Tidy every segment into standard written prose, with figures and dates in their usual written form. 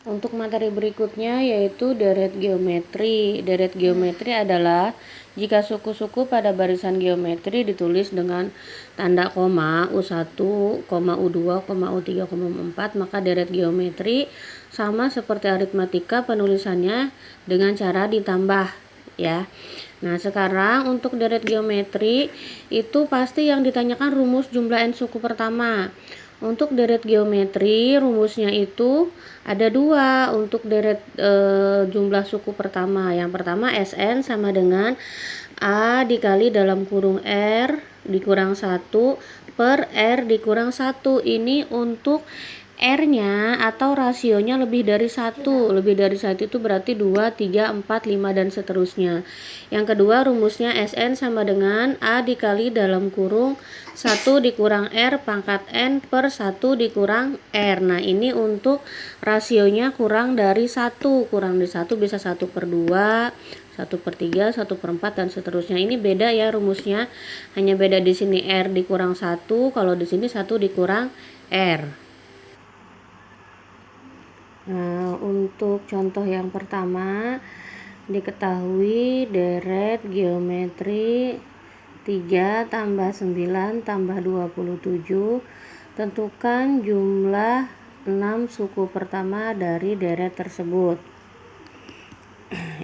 Untuk materi berikutnya yaitu deret geometri. Deret geometri adalah jika suku-suku pada barisan geometri ditulis dengan tanda koma U1, U2, U3, U4, maka deret geometri sama seperti aritmatika penulisannya dengan cara ditambah ya. Nah, sekarang untuk deret geometri itu pasti yang ditanyakan rumus jumlah n suku pertama. Untuk deret geometri rumusnya itu ada dua untuk deret jumlah suku pertama. Yang pertama Sn sama dengan A dikali dalam kurung R dikurang 1 per R dikurang 1. Ini untuk R-nya atau rasionya lebih dari 1. Lebih dari 1 itu berarti 2, 3, 4, 5 dan seterusnya. Yang kedua rumusnya Sn sama dengan A dikali dalam kurung 1 dikurang R pangkat N per 1 dikurang R. Nah, ini untuk rasionya kurang dari 1. Kurang dari 1 bisa 1 per 2, 1 per 3, 1 per 4 dan seterusnya. Ini beda ya rumusnya. Hanya beda di sini R dikurang 1, kalau di sini 1 dikurang R. Nah, untuk contoh yang pertama, diketahui deret geometri 3 tambah 9 tambah 27. Tentukan jumlah 6 suku pertama dari deret tersebut.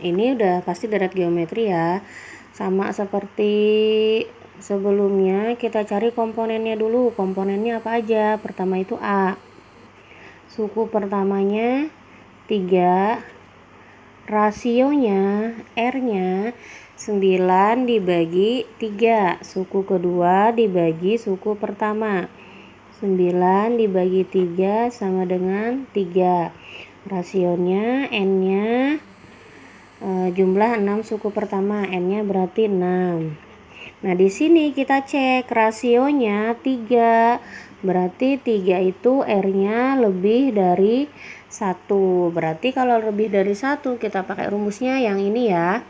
Ini udah pasti deret geometri ya. Sama seperti sebelumnya, kita cari komponennya dulu. Komponennya apa aja? Pertama itu A. Suku pertamanya 3, rasionya R-nya 9 dibagi 3, suku kedua dibagi suku pertama. 9 dibagi 3 sama dengan 3. Rasionya N-nya jumlah 6 suku pertama, N-nya berarti 6. Nah, di sini kita cek rasionya 3. Berarti 3 itu R-nya lebih dari 1. Berarti kalau lebih dari 1 kita pakai rumusnya yang ini ya.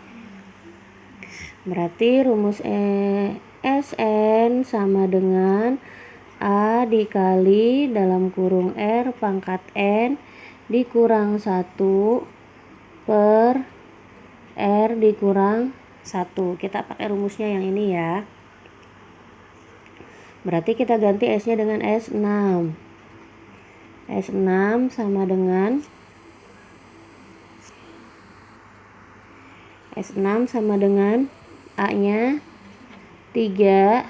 Berarti rumus Sn sama dengan A dikali dalam kurung R pangkat N dikurang 1 per R dikurang 1. Kita pakai rumusnya yang ini ya. Berarti kita ganti S-nya dengan S6. S6 sama dengan S6 sama dengan A-nya 3,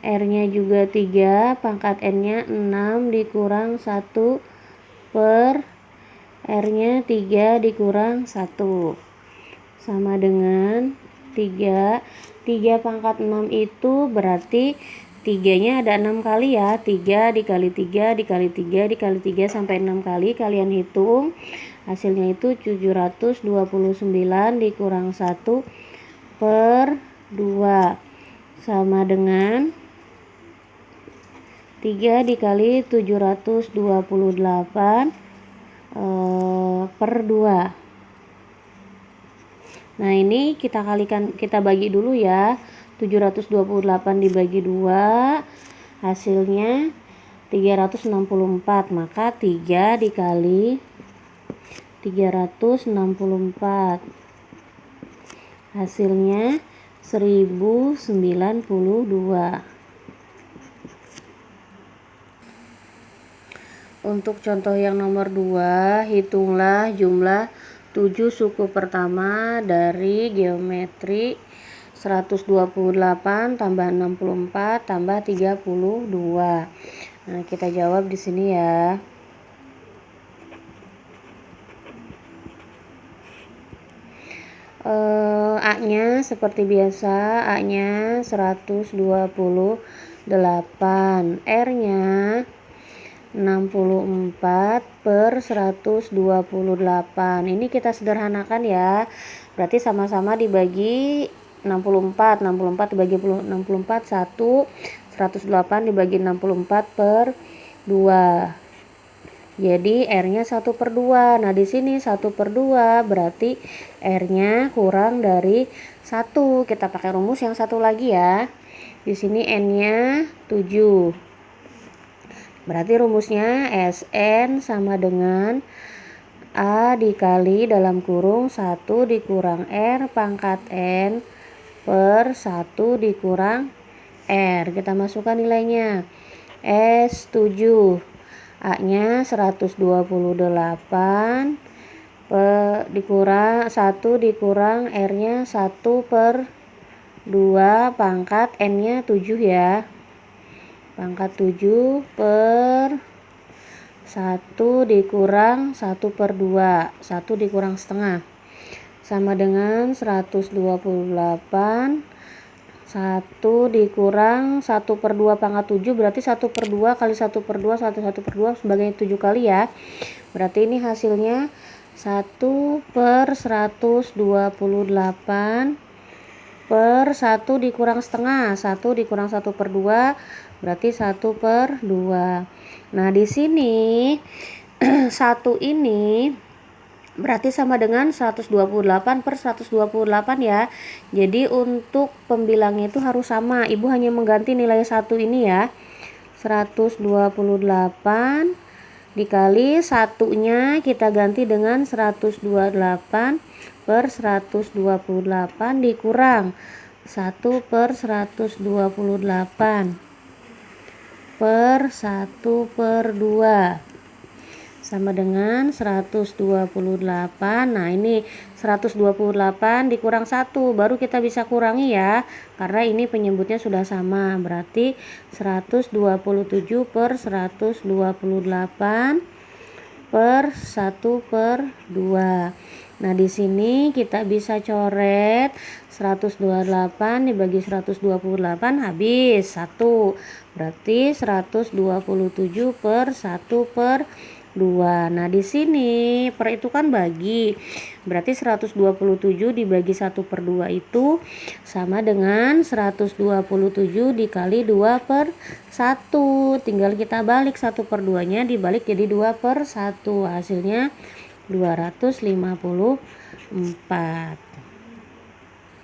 R-nya juga 3, pangkat N-nya 6 dikurang 1 per R-nya 3 dikurang 1. Sama dengan 3 pangkat 6 itu berarti 3-nya ada 6 kali ya. 3 dikali 3 dikali 3 dikali 3 sampai 6 kali. Kalian hitung. Hasilnya itu 729 dikurang 1 per 2. Sama dengan 3 dikali 728 per 2. Nah, ini kita bagi dulu ya. 728 dibagi 2 hasilnya 364. Maka 3 dikali 364 hasilnya 1092. Untuk contoh yang nomor 2, hitunglah jumlah 7 suku pertama dari geometri 128 tambah 64 tambah 32. Nah, kita jawab di sini ya. A-nya seperti biasa, A-nya 128, R-nya 64 per 128. Ini kita sederhanakan ya. Berarti sama-sama dibagi 64. 64 dibagi 64 1. 108 dibagi 64 per 2. Jadi R-nya 1 per 2. Nah, di sini 1 per 2 berarti R-nya kurang dari 1. Kita pakai rumus yang satu lagi ya. Di sini N-nya 7. Berarti rumusnya Sn sama dengan A dikali dalam kurung 1 dikurang R pangkat N per 1 dikurang R. Kita masukkan nilainya. S 7, A nya 128 dikurang 1 dikurang R nya 1 per 2 pangkat N nya 7 ya. Pangkat 7 per 1 dikurang 1 per 2, 1 dikurang setengah, sama dengan 128. 1 dikurang 1 per 2 pangkat 7, berarti 1 per 2 kali 1 per 2, 1 per 2 sebagai 7 kali ya. Berarti ini hasilnya 1 per 128 per 1 dikurang setengah. 1 dikurang 1 per 2 berarti 1 per 2. Nah di sini 1 ini berarti sama dengan 128 per 128 ya. Jadi untuk pembilangnya itu harus sama. Ibu hanya mengganti nilai 1 ini ya. 128 dikali satunya kita ganti dengan 128 per 128 dikurang 1 per 128 per 1 per 2 sama dengan 128. Nah ini 128 dikurang 1 baru kita bisa kurangi ya, karena ini penyebutnya sudah sama. Berarti 127 per 128 per 1 per 2. Nah di sini kita bisa coret 128 dibagi 128 habis 1. Berarti 127 per 1 per 2. Nah di sini per itu kan bagi, berarti 127 dibagi 1 per 2 itu sama dengan 127 dikali 2 per 1. Tinggal kita balik 1 per 2 nya dibalik jadi 2 per 1, hasilnya 254.